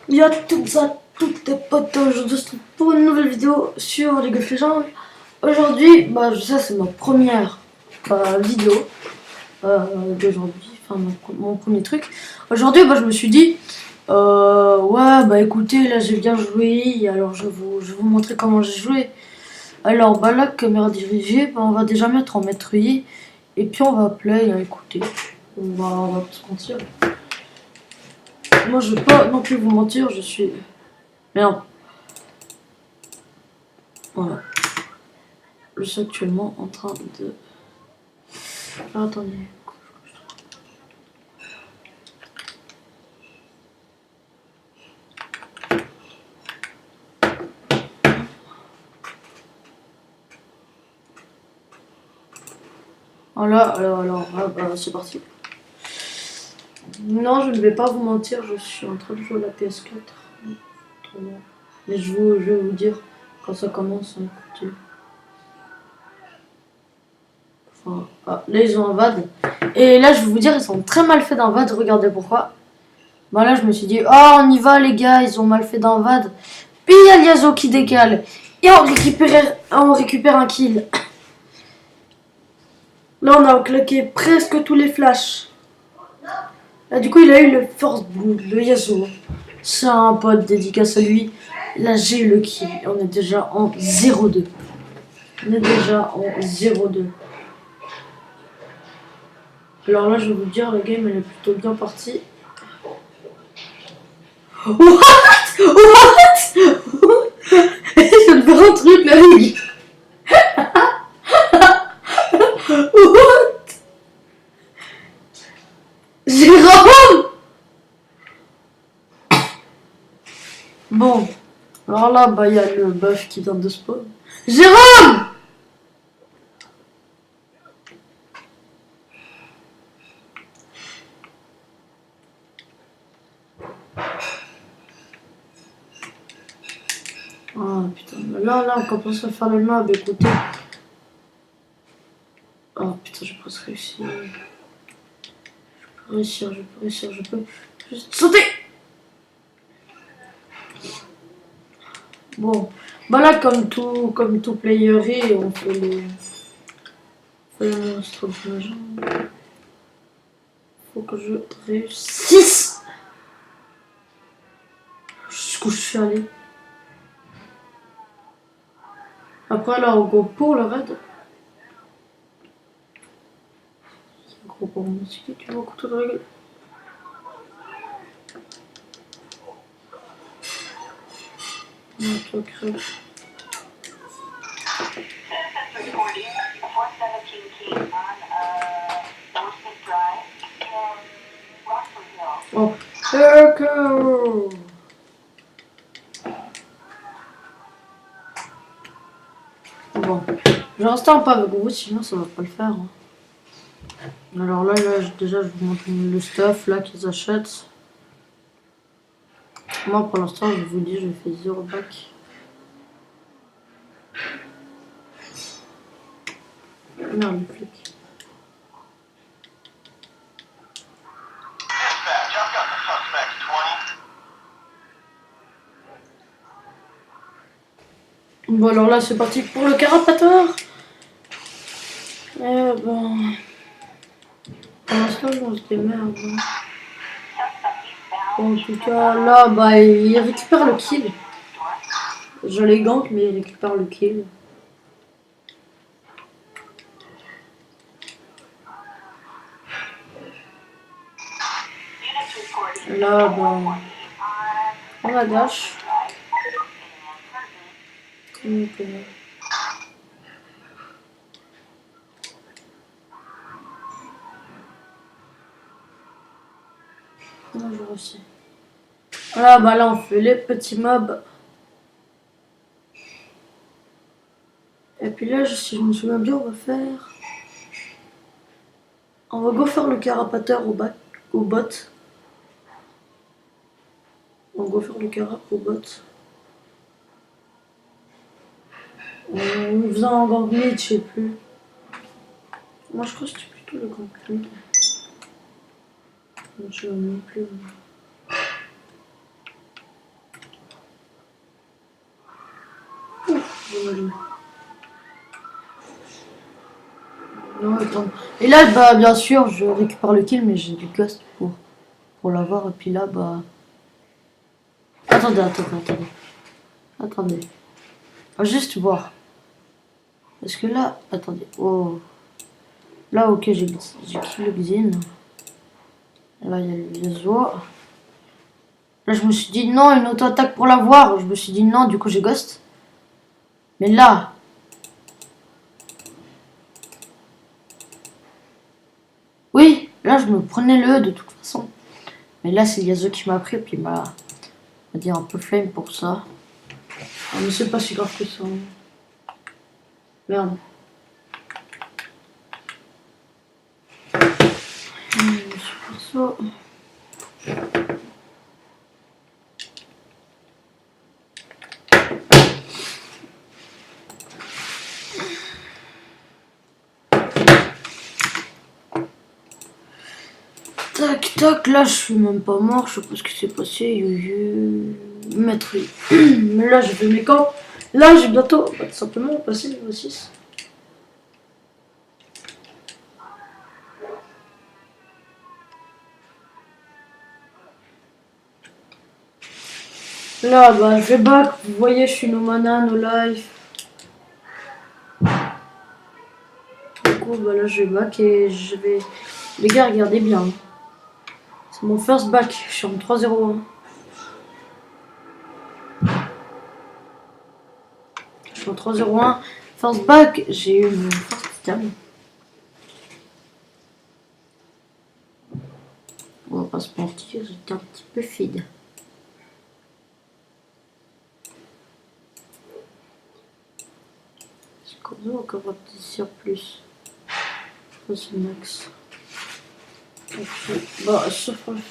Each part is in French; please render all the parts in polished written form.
Yo toutes ça, toutes tes potes, aujourd'hui je trouve pour une nouvelle vidéo sur League of Legends. Aujourd'hui, bah ça c'est ma première vidéo d'aujourd'hui, enfin mon premier truc. Aujourd'hui bah je me suis dit, ouais bah écoutez là j'ai bien joué, alors je vais vous montrer comment j'ai joué. Alors bah là caméra dirigée, bah, on va déjà mettre en maître I et puis on va play, écoutez, on va pas se mentir. Moi je vais pas non plus vous mentir, je suis... Merde. Voilà. Je suis actuellement en train de... Ah, attendez. Voilà, alors ah, bah, c'est parti. Non, je ne vais pas vous mentir, je suis en train de jouer à la PS4. Mais je vais vous dire quand ça commence, hein, écoutez. Enfin, ah, là ils ont un VAD. Et là je vais vous dire, ils sont très mal faits d'un VAD, regardez pourquoi. Bah là je me suis dit, oh on y va les gars, ils ont mal fait d'un VAD. Puis il y a Liazo qui décale. Et on récupère un kill. Là on a claqué presque tous les flashs. Là du coup il a eu le force blue, le Yasuo. C'est un pote, dédicace à lui. Là j'ai eu le kill. Et on est déjà en 0-2. On est déjà en 0-2. Alors là je vais vous dire, la game elle est plutôt bien partie. What? What? Je viens de faire un truc là. What? Jérôme. Bon, alors là bah il y a le buff qui vient de spawn. Jérôme. Ah putain, là on commence à faire les mobs, écoutez. Oh putain, j'ai presque réussi. Je peux réussir, je peux juste sauter. Bon, bah là comme tout player, on fait les monstres de gens. Faut que je réussisse. Jusqu'où je suis allé. Après là on go pour le raid. Gros pour mon ski, tu vois, couteau de règle. Non, toi crève. Oh, d'accord. Bon, je reste un peu avec vous, sinon ça va pas le faire. Hein. Alors là, déjà, je vous montre le stuff là qu'ils achètent. Moi, pour l'instant, je vous dis, je fais 0 back. Merde, le flic. Bon, alors là, c'est parti pour le carapateur. Eh bon. Pour l'instant, on se démerde. Bon, en tout cas, là, bah, il récupère le kill. Je les gank, mais il récupère le kill. Là, bah, on la dash. Comme on peut. Bonjour aussi. Voilà, bah là, on fait les petits mobs. Et puis là, si je me souviens bien, on va faire... On va go faire le carapateur au bot. On va go faire le carap au bot. On faisait un gang mid, je sais plus. Moi, je crois que c'était plutôt le gang mid. Je sais même plus. Non, attends. Et là, bah, bien sûr, je récupère le kill, mais j'ai du ghost pour l'avoir. Et puis là, bah. Attendez. On va juste voir. Parce que là, attendez. Oh. Là, ok, j'ai kill le Xin. Là, il y a les oies. Là, je me suis dit non, une auto-attaque pour l'avoir. Je me suis dit non, du coup, j'ai ghost. Mais là. Oui, là, je me prenais le E de toute façon. Mais là, c'est Yasuo qui m'a pris, puis il m'a dit un peu flame pour ça. Ah, mais c'est pas si grave que ça. Merde. C'est pour ça. Tac, tac, là je suis même pas mort, je sais pas ce qui s'est passé. Maître. Mais là j'ai fait mes camps. Là j'ai bientôt tout simplement passé niveau 6. Là bah je vais back, vous voyez je suis no mana, no life. Du coup bah là je vais back et je vais. Les gars regardez bien. C'est mon first back, je suis en 3-0-1. Je suis en 3-0-1. First back, j'ai eu une force titane. On va pas se mentir, j'étais un petit peu feed. Comment encore un petit surplus. Ça c'est max. Bah ça franchement.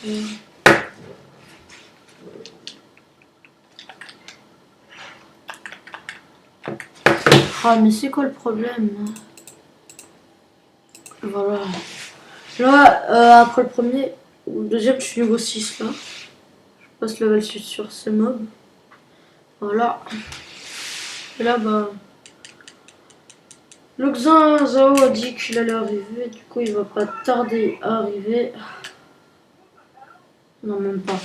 Ah mais c'est quoi le problème? Voilà. Là après le premier ou le deuxième je suis niveau 6 là. Je passe level 6 sur ces mobs. Voilà. Et là bah. Le Xin Zhao a dit qu'il allait arriver, du coup il va pas tarder à arriver. Non même pas.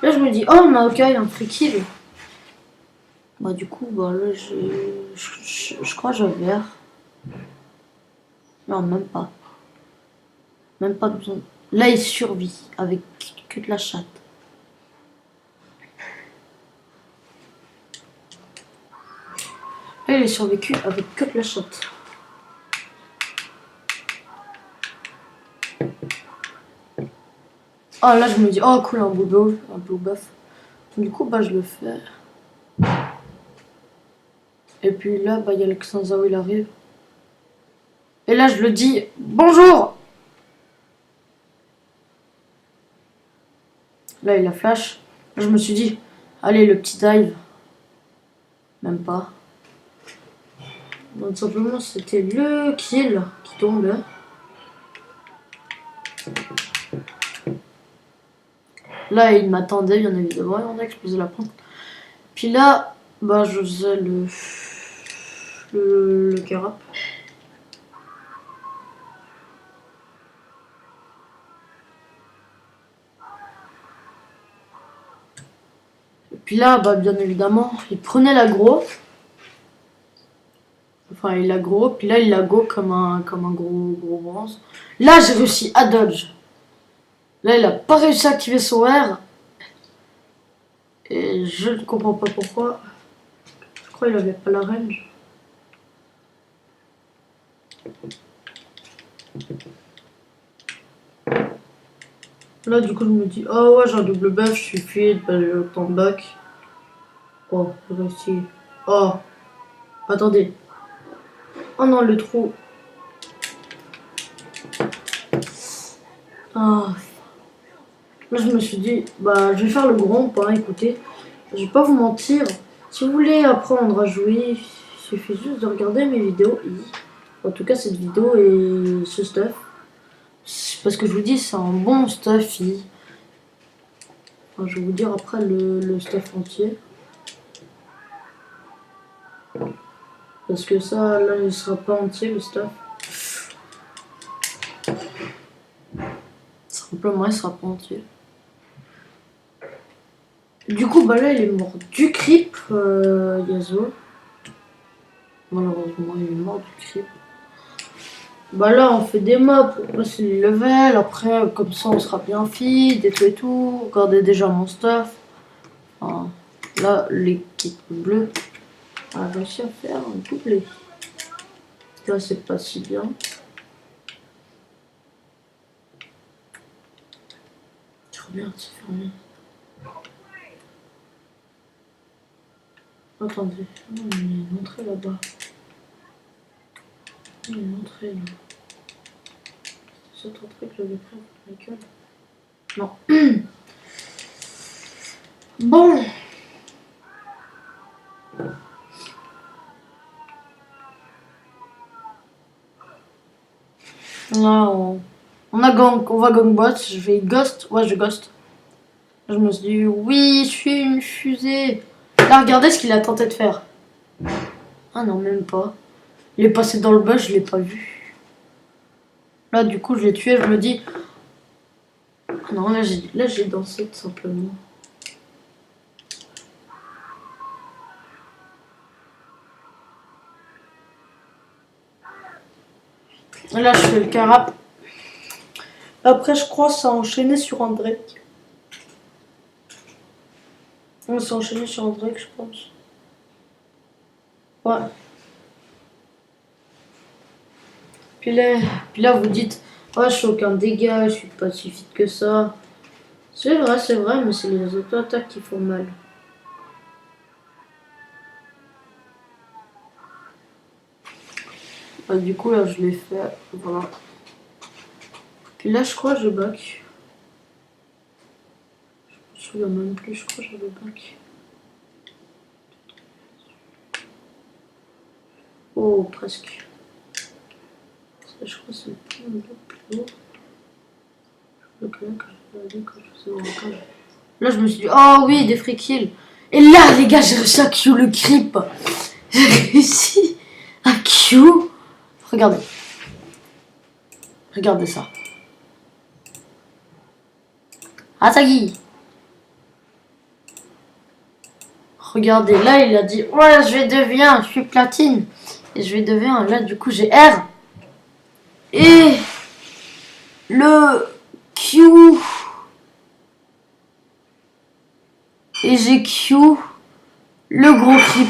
Là je me dis oh Maokai un free kill. Bah du coup bah là je crois que j'avais. Non même pas. Même pas besoin. Là il survit avec que de la chatte. Là il est survécu avec que de la chatte. Ah là je me dis oh cool un blue buff. Du coup bah je le fais. Et puis là bah il y a le Xin Zhao il arrive. Et là je le dis bonjour. Là il a flash. Là, je me suis dit allez le petit dive. Même pas. Donc simplement c'était le kill qui tombe. Là il m'attendait bien évidemment, il en a explosé la plante. Puis là, bah je faisais le carap. Et puis là, bah bien évidemment, il prenait l'aggro. Enfin il aggro, puis là il aggro comme un gros bronze. Là j'ai réussi à dodge. Là il a pas réussi à activer son R. Et je ne comprends pas pourquoi. Je crois qu'il avait pas la range. Là du coup je me dis oh ouais j'ai un double buff, je suis feed, bah j'ai le temps de back. Oh j'ai réussi. Oh attendez. Oh non le trou. Ah. Là je me suis dit bah je vais faire le grand pas, écoutez. Je vais pas vous mentir. Si vous voulez apprendre à jouer, il suffit juste de regarder mes vidéos. En tout cas cette vidéo et ce stuff. Parce que je vous dis c'est un bon stuff. Je vais vous dire après le stuff entier. Parce que ça, là, il sera pas entier, le stuff. Simplement, il sera pas entier. Du coup, bah là, il est mort du creep, Yasuo. Malheureusement, il est mort du creep. Bah là, on fait des mobs pour passer les levels. Après, comme ça, on sera bien feed et tout et tout. Regardez déjà mon stuff. Enfin, là, l'équipe bleue a réussi à faire un doublé. Là, c'est pas si bien. Trop bien, c'est fermé. Attendez, non, il y a une entrée là-bas. Il y a une entrée là. C'est cette entrée que j'avais pris avec la gueule. Non. Bon. Là, on a gang, on va gangbot. Je vais ghost. Ouais, je ghost. Je me suis dit, oui, je suis une fusée. Là, regardez ce qu'il a tenté de faire. Ah non, même pas. Il est passé dans le bush, je l'ai pas vu. Là, du coup, je l'ai tué. Je me dis, ah non, là, j'ai dansé tout simplement. Là, je fais le carap. Après, je crois, ça a enchaîné sur un Drake. On s'est enchaîné sur un Drake, je pense. Ouais. Puis là, vous dites, ouais, je fais aucun dégât, je suis pas si vite que ça. C'est vrai, mais c'est les auto-attaques qui font mal. Bah, du coup, là, je l'ai fait. Voilà. Puis là, je crois que je back. Je me souviens même plus, je crois que j'avais back. Oh, presque. Ça, je crois que c'est le plus haut. Là, je me suis dit, oh oui, des free kills. Et là, les gars, j'ai réussi à Q le creep. J'ai réussi à Q. Regardez. Regardez ça. Atagi. Regardez, là, il a dit, ouais, je vais devenir, je suis platine. Et je vais devenir, là, du coup, j'ai R. Et le Q. Et j'ai Q le gros creep.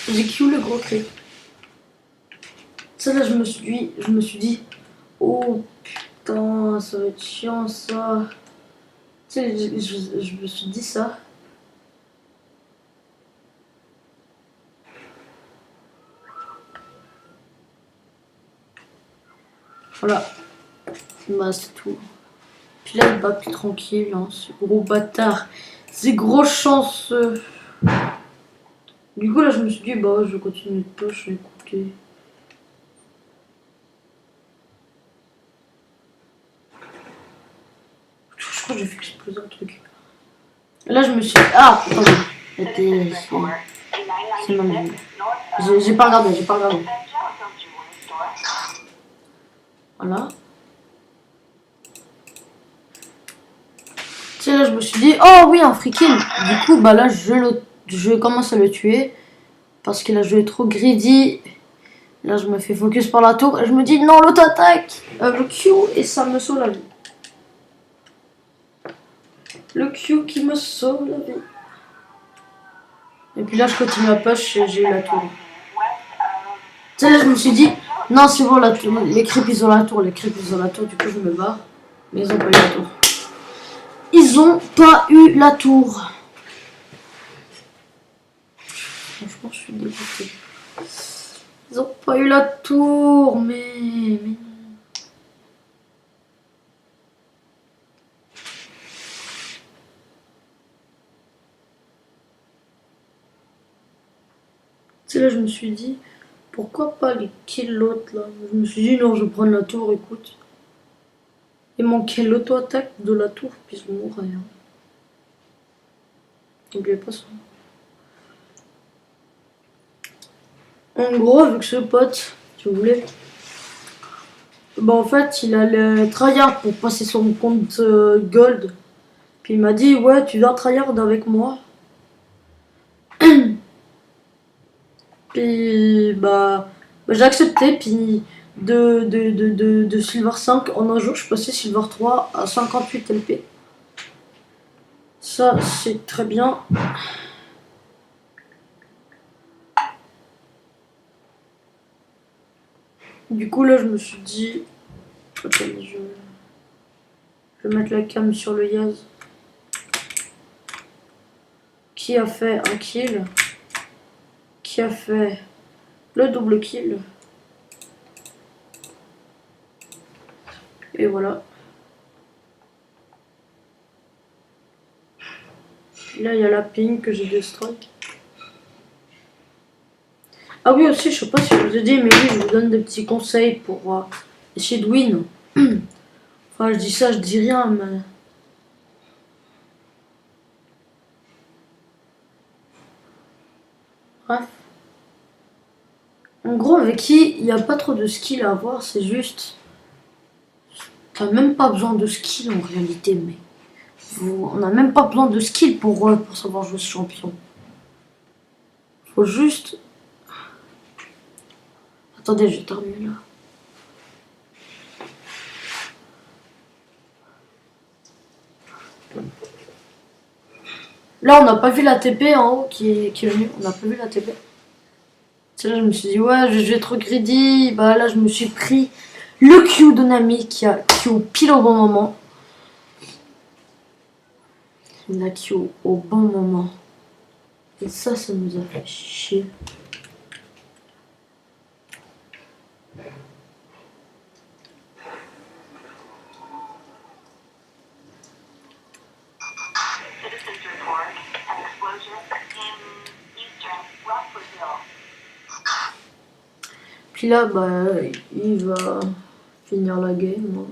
J'ai Q le gros creep. Ça là je me suis dit oh putain ça va être chiant ça. Tu sais je me suis dit ça. Voilà. Bah c'est tout. Puis là il bat plus tranquille hein, ce gros bâtard. C'est gros chanceux. Du coup là je me suis dit bah je vais continuer de push, je vais écouter. Je crois que j'ai fait exploser un truc. Là je me suis dit, ah attendez. C'est mal. J'ai pas regardé. Voilà. Tu sais là je me suis dit oh oui un free kill. Du coup bah là je commence à le tuer. Parce qu'il a joué trop greedy. Là, je me fais focus par la tour. Et je me dis, non, l'auto-attaque. Le Q, et ça me sauve la vie. Le Q qui me sauve la vie. Et puis là, je continue à push et j'ai eu la tour. Tu sais, là, je me suis dit, non, c'est bon, les creeps, ils ont la tour. Du coup, je me barre. Mais ils ont pas eu la tour. Ils ont pas eu la tour. Franchement, je suis dégoûtée. Ils ont pas eu la tour, mais non. Tu sais, là, je me suis dit, pourquoi pas les kill l'autre, là? Je me suis dit, non, je vais prendre la tour, écoute. Il manquait l'auto-attaque de la tour, puis je mourrais. Hein. N'oubliez pas ça. En gros, avec ce pote, si vous voulez, bah en fait, il allait tryhard pour passer son compte gold. Puis il m'a dit, ouais, tu viens tryhard avec moi. Puis bah, j'ai accepté. Puis de Silver 5 en un jour, je suis passé Silver 3 à 58 LP. Ça, c'est très bien. Du coup, là, je me suis dit, ok, je vais mettre la cam sur le Yaz. Qui a fait un kill? Qui a fait le double kill? Et voilà. Là, il y a la ping que j'ai destroy. Ah oui, aussi, je sais pas si je vous ai dit, mais oui, je vous donne des petits conseils pour essayer de win. Enfin, je dis ça, je dis rien, mais... Bref. En gros, avec qui il n'y a pas trop de skill à avoir, c'est juste... T'as même pas besoin de skill en réalité, mais... On n'a même pas besoin de skill pour savoir jouer ce champion. Faut juste... Attendez, je termine là. Là, on n'a pas vu la TP en haut qui est venue. On n'a pas vu la TP. C'est là, je me suis dit, ouais, je vais être greedy. Bah là, je me suis pris le Q de Nami qui a Q pile au bon moment. Il a Q au bon moment. Et ça nous a fait chier. Puis là, bah, il va finir la game. Hein.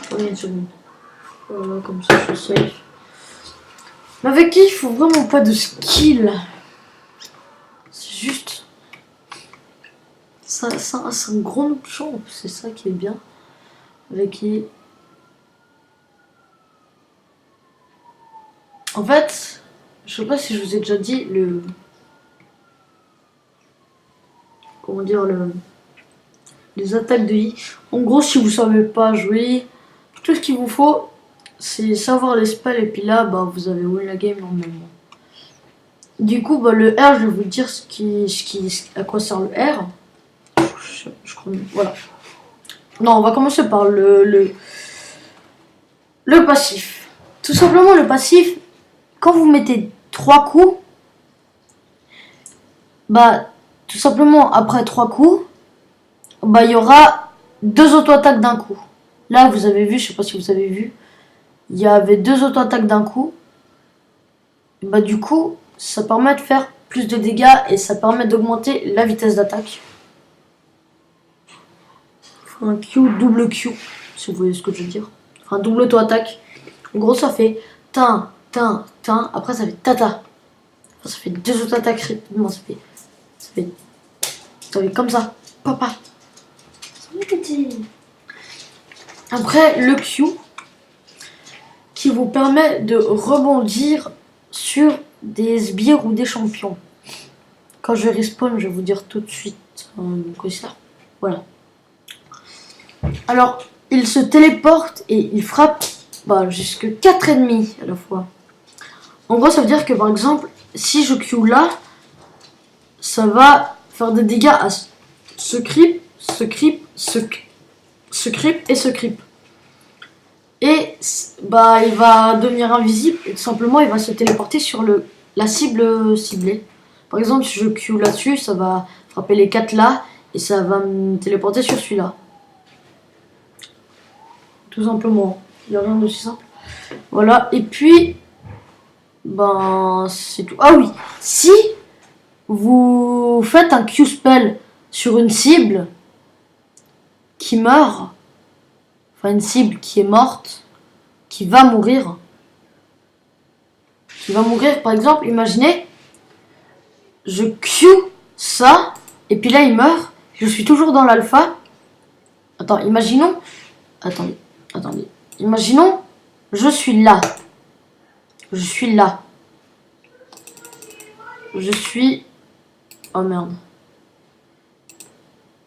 Attendez une seconde. Voilà, comme ça, je suis safe. Mais avec qui il faut vraiment pas de skill. C'est juste... C'est un gros noob champ, c'est ça qui est bien. Avec qui... En fait, je sais pas si je vous ai déjà dit le... Comment dire, les attaques de I. En gros, si vous savez pas jouer, tout ce qu'il vous faut, c'est savoir les spells et puis là, bah, vous avez win la game normalement. Du coup, bah, le R, je vais vous dire à quoi sert le R. Voilà. Non, on va commencer par le passif. Tout simplement, le passif, quand vous mettez 3 coups, bah, tout simplement, après 3 coups, bah, il y aura 2 auto-attaques d'un coup. Là, vous avez vu, je sais pas si vous avez vu, il y avait 2 auto-attaques d'un coup. Et bah, du coup, ça permet de faire plus de dégâts et ça permet d'augmenter la vitesse d'attaque. Un Q, double Q, si vous voyez ce que je veux dire. Enfin, double auto-attaque. En gros, ça fait tin, tin, tin. Après, ça fait tata. Enfin, ça fait 2 auto-attaques rapidement. Ça fait comme ça. Papa. Après, le Q qui vous permet de rebondir sur des sbires ou des champions. Quand je respawn, je vais vous dire tout de suite quoi ça. Voilà. Alors, il se téléporte et il frappe jusque 4 ennemis à la fois. En gros, ça veut dire que par exemple, si je Q là, ça va faire des dégâts à ce creep, ce creep, ce creep et ce creep. Et bah, il va devenir invisible et tout simplement, il va se téléporter sur la cible ciblée. Par exemple, si je Q là-dessus, ça va frapper les 4 là et ça va me téléporter sur celui-là. Tout simplement, il n'y a rien de si simple. Voilà, et puis, ben, c'est tout. Ah oui, si vous faites un Q-spell sur une cible qui meurt, enfin une cible qui est morte, qui va mourir. Par exemple, imaginez, je Q ça, et puis là il meurt, je suis toujours dans l'alpha. Attends, imaginons, attendez, imaginons, je suis là, oh merde,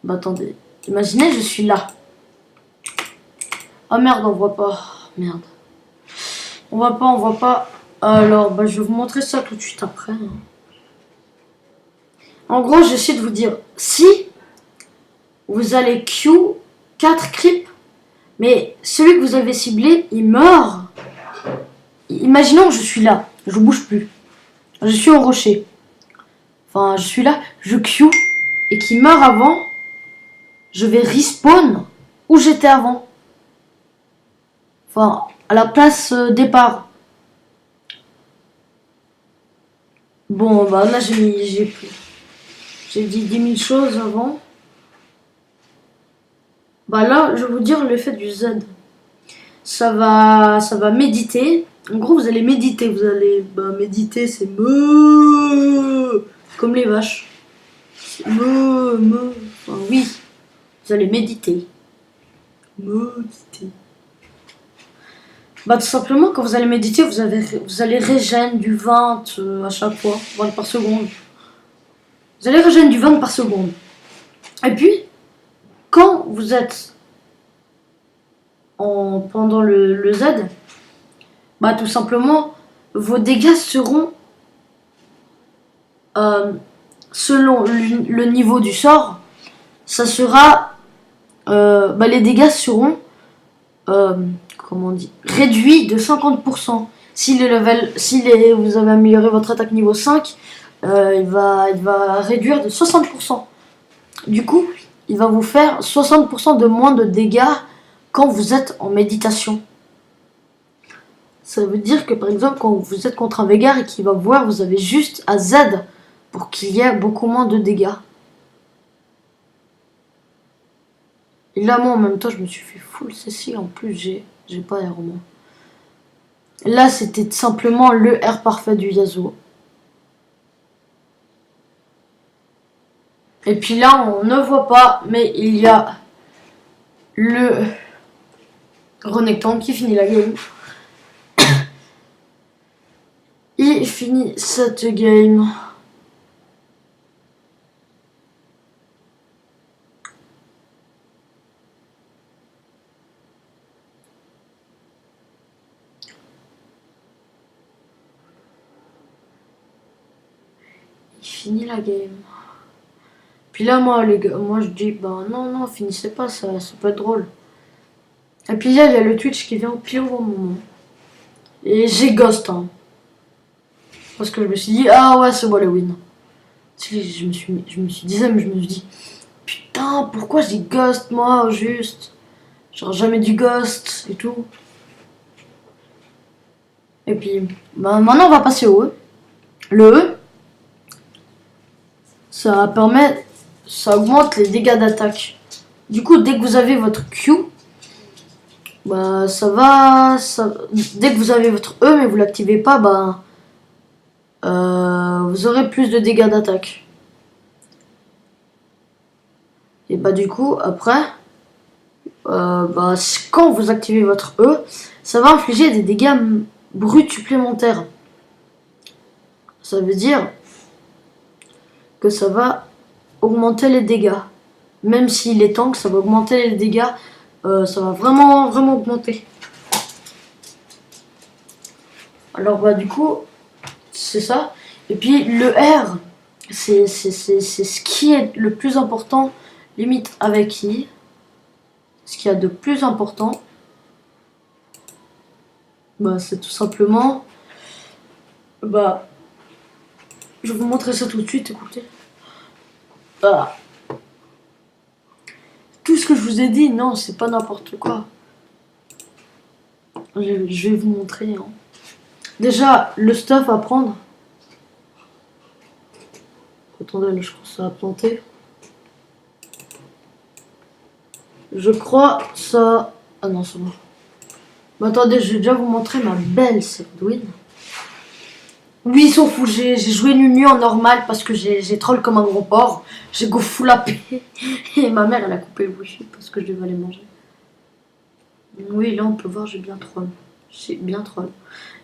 bah attendez, imaginez, je suis là, oh merde, on voit pas, merde, on voit pas, alors bah je vais vous montrer ça tout de suite après. En gros, j'essaie de vous dire, si vous allez Q 4 creeps, mais celui que vous avez ciblé, il meurt. Imaginons que je suis là, je bouge plus. Je suis au rocher. Enfin, je suis là, je Q, et qui meurt avant, je vais respawn où j'étais avant. Enfin, à la place départ. Bon, bah là, j'ai dit 10 000 choses avant. Bah là, je vais vous dire l'effet du Z. Ça va méditer. En gros, vous allez méditer. Méditer, c'est comme les vaches. Enfin, oui, vous allez méditer. Méditer. Bah tout simplement, quand vous allez méditer, vous allez régénérer du 20 à chaque fois, 20 par seconde. Vous allez régénérer du 20 par seconde. Et puis, quand vous êtes pendant le Z, bah tout simplement, vos dégâts seront selon le niveau du sort, ça sera les dégâts seront comment on dit, réduits de 50%. Si vous avez amélioré votre attaque niveau 5, il va réduire de 60%. Du coup, il va vous faire 60% de moins de dégâts quand vous êtes en méditation. Ça veut dire que par exemple, quand vous êtes contre un Veigar et qu'il va voir, vous avez juste à Z pour qu'il y ait beaucoup moins de dégâts. Et là, moi, en même temps, je me suis fait full CC. En plus, j'ai pas R, moi. Là, c'était simplement le R parfait du Yasuo. Et puis là, on ne voit pas, mais il y a le Renekton qui finit la game. Il finit cette game. Il finit la game. Puis là, moi, les gars, moi je dis, bah non, finissez pas, ça peut être drôle. Et puis là, il y a le Twitch qui vient au pire au moment. Et j'ai ghost, hein. Parce que je me suis dit, ah ouais, c'est moi le win. Je me suis dit, putain, pourquoi j'ai ghost, moi, au juste? Genre, jamais du ghost et tout. Et puis, bah maintenant, on va passer au E. Le E, ça augmente les dégâts d'attaque. Du coup, dès que vous avez votre Q, bah dès que vous avez votre E mais vous l'activez pas, bah vous aurez plus de dégâts d'attaque. Et bah du coup après, quand vous activez votre E, ça va infliger des dégâts bruts supplémentaires. Ça veut dire que ça va augmenter les dégâts. Même s'il est tank, ça va augmenter les dégâts. Ça va vraiment augmenter. Alors bah du coup, c'est ça. Et puis le R, c'est ce qui est le plus important, limite avec qui. Ce qu'il y a de plus important, bah c'est tout simplement, bah je vais vous montrer ça tout de suite, écoutez. Bah, tout ce que je vous ai dit, non, c'est pas n'importe quoi. Je vais vous montrer. Hein. Déjà, le stuff à prendre. Attendez, là, je crois que ça a planté. Je crois ça Ah non, c'est bon. Bah attendez, je vais déjà vous montrer ma belle Cédouine. Oui, ils s'en fout, j'ai joué nu en normal parce que j'ai troll comme un gros porc. J'ai go full AP. Et ma mère, elle a coupé le wifi parce que je devais aller manger. Oui, là, on peut voir, j'ai bien troll. J'ai bien troll.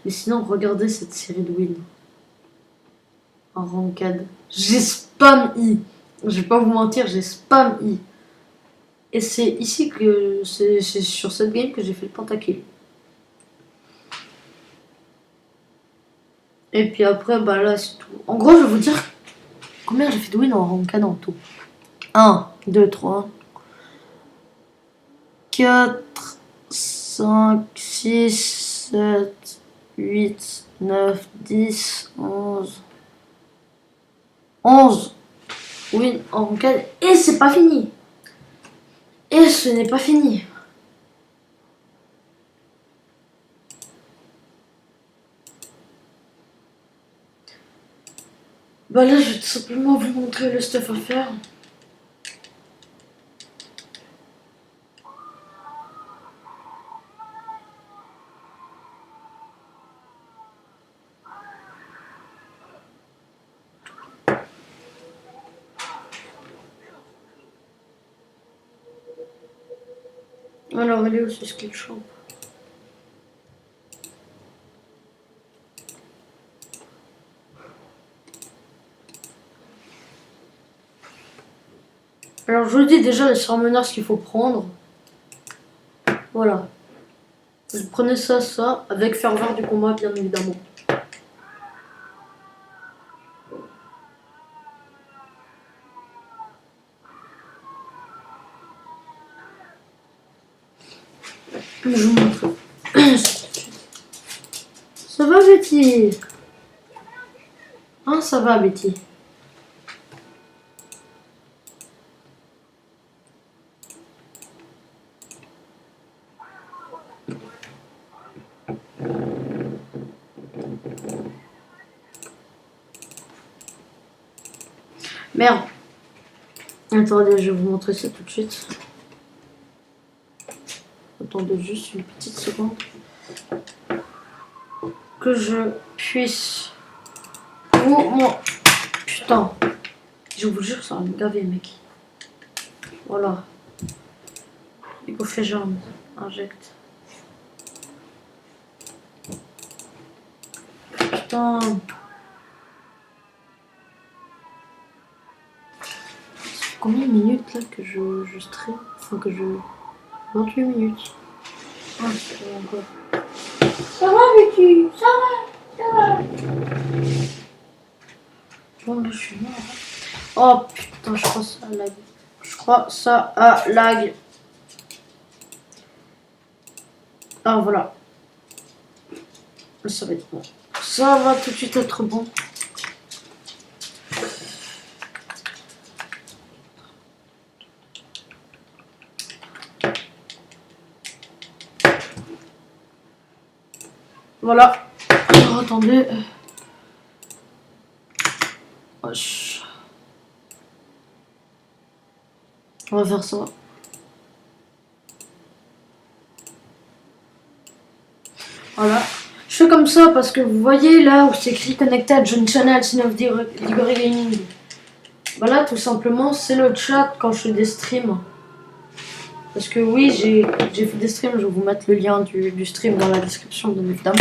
Mais sinon, regardez cette série de win. En ranked. J'ai spam I. Je vais pas vous mentir, j'ai spam I. Et c'est ici que c'est sur cette game que j'ai fait le pentakill. Et puis après, bah là, c'est tout. En gros, je vais vous dire combien j'ai fait de win en ranked en tout. 1, 2, 3, 4, 5, 6, 7, 8, 9, 10, 11. 11 win en ranked. Et c'est pas fini. Et ce n'est pas fini. Bah là, je vais tout simplement vous montrer le stuff à faire. Alors, elle est où ce skill shop? Alors, je vous dis déjà les summoners qu'il faut prendre. Voilà. Vous prenez ça, avec ferveur du combat, bien évidemment. Je vous montre. Ça va, Betty? Hein, ça va, Betty? Merde. Attendez, je vais vous montrer ça tout de suite. Attendez juste une petite seconde. Que je puisse vous... Putain. Je vous jure, ça va me gaver, mec. Voilà. Il faut faire jambes. Injecte. Putain. Combien de minutes là que je stream? Enfin que je... 28 minutes. Ah, c'est encore. Ça va, Betty? Ça va? Bon, là, je suis mort. Oh putain, je crois que ça lag. Je crois que ça a lag. Ah, voilà. Ça va être bon. Ça va tout de suite être bon. Voilà. Alors, attendez. Wesh. On va faire ça. Voilà. Je fais comme ça parce que vous voyez là où c'est écrit connecté à John Channel, Sin of Diggory Gaming. Voilà, tout simplement, c'est le chat quand je fais des streams. Parce que oui, j'ai fait des streams, je vais vous mettre le lien du stream dans la description, bien évidemment.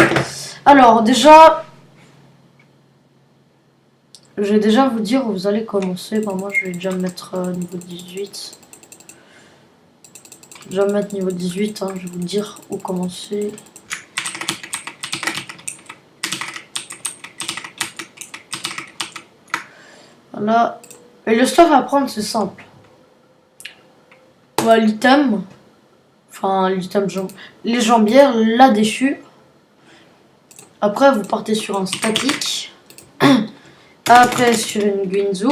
Alors, déjà, je vais déjà vous dire où vous allez commencer. Ben, moi, je vais déjà mettre niveau 18. Je vais déjà mettre niveau 18, hein, je vais vous dire où commencer. Voilà. Et le stuff à prendre, c'est simple. Voilà, l'item. Enfin, l'item les jambières, la déchue. Après, vous partez sur un statique. Après, sur une Guinzo.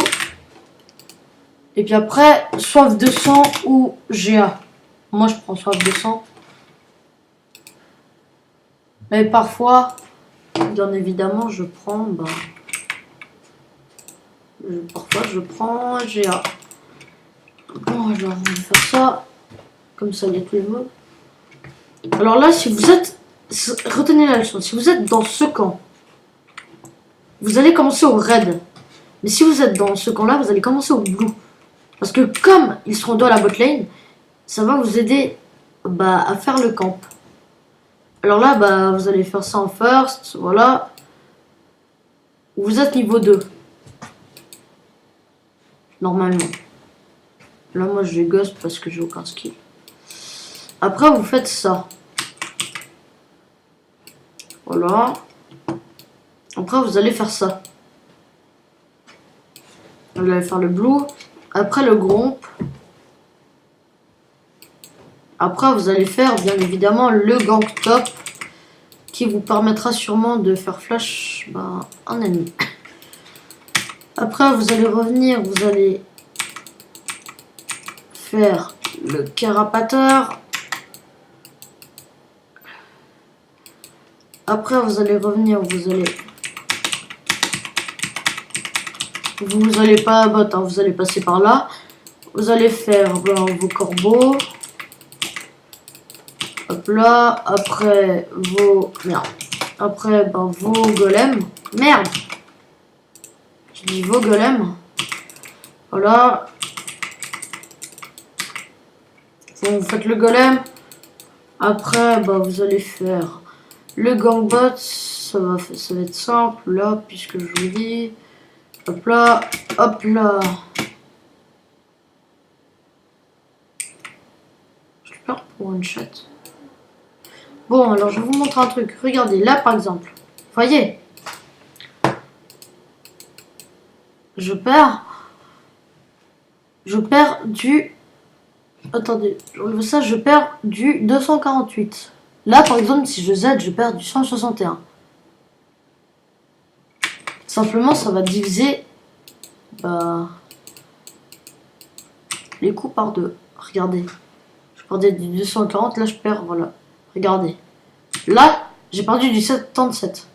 Et puis après, soif de sang ou GA. Moi, je prends soif de sang. Mais parfois, bien évidemment, je prends... Bah, parfois, je prends GA. Bon, alors, on va faire ça. Comme ça, il y a tous les mots. Alors là, si vous êtes... Retenez la leçon. Si vous êtes dans ce camp, vous allez commencer au red. Mais si vous êtes dans ce camp-là, vous allez commencer au blue. Parce que comme ils seront dans la bot lane, ça va vous aider à faire le camp. Alors là, vous allez faire ça en first. Voilà. Vous êtes niveau 2. Normalement. Là, moi, je ghost parce que j'ai aucun skill. Après, vous faites ça. Voilà. Après, vous allez faire ça. Vous allez faire le blue. Après, le gromp. Après, vous allez faire, bien évidemment, le gang top. Qui vous permettra sûrement de faire flash un ennemi. Après, vous allez revenir. Vous allez faire le carapateur. Après, vous allez revenir, vous allez pas abattre, hein, vous allez passer par là. Vous allez faire vos corbeaux. Hop là. Après vos... Merde. Après, vos golems. Merde. Je dis vos golems. Voilà. Vous faites le golem. Après, vous allez faire... Le gangbot, ça va être simple là, puisque je vous dis. Hop là, hop là. Je perds pour une shot. Bon, alors je vais vous montrer un truc. Regardez, là par exemple. Voyez. Je perds du... Attendez, j'enlève ça, je perds du 248. Là, par exemple, si je Z, je perds du 161. Simplement, ça va diviser les coups par 2. Regardez. Je perdais du 240, là, je perds, voilà. Regardez. Là, j'ai perdu du 77.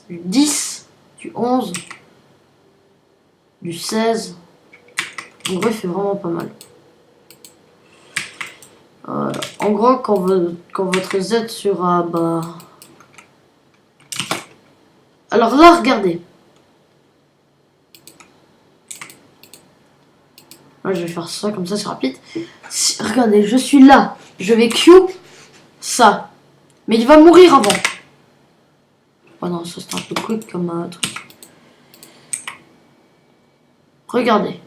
Du 10, du 11, du 16. En vrai, c'est vraiment pas mal. En gros, quand votre Z sera Alors là, regardez. Là, je vais faire ça, comme ça, c'est rapide. Regardez, je suis là. Je vais Q ça. Mais il va mourir avant. Oh non, ça c'est un peu quick comme un truc. Regardez.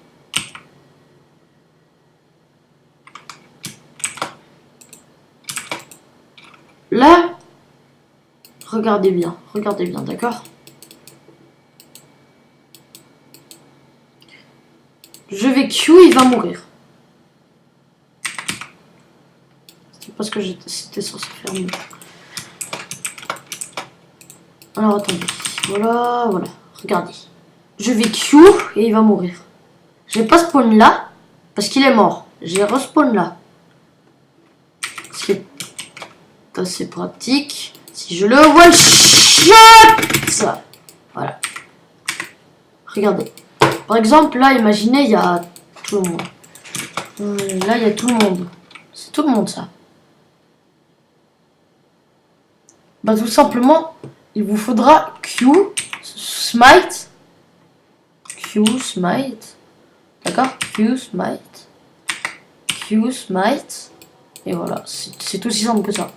Là, regardez bien, d'accord? Je vais Q, il va mourir. C'est parce que c'était censé faire mieux. Alors attendez, voilà, regardez. Je vais Q et il va mourir. Je vais pas spawn là, parce qu'il est mort. J'ai respawn là. C'est assez pratique. Si je le one shot, voilà. Regardez. Par exemple, là, imaginez, il y a tout le monde. Là, il y a tout le monde. C'est tout le monde, ça. Tout simplement, il vous faudra Q, smite. Q, smite. D'accord? Q, smite. Q, smite. Et voilà, c'est aussi simple que ça.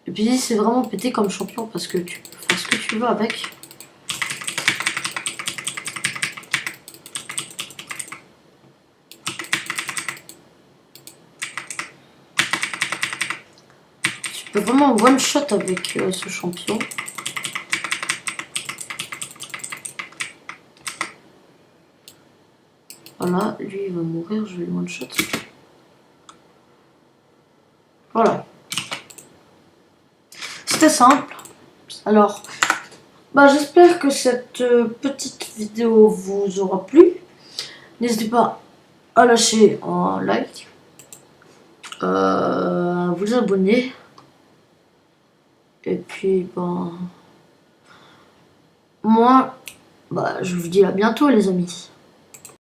Et puis c'est vraiment pété comme champion parce que tu peux faire ce que tu veux avec. Tu peux vraiment one shot avec ce champion. Voilà, lui il va mourir, je vais le one shot. Voilà. C'était simple. Alors, j'espère que cette petite vidéo vous aura plu. N'hésitez pas à lâcher un like, à vous abonner. Et puis, moi, je vous dis à bientôt les amis.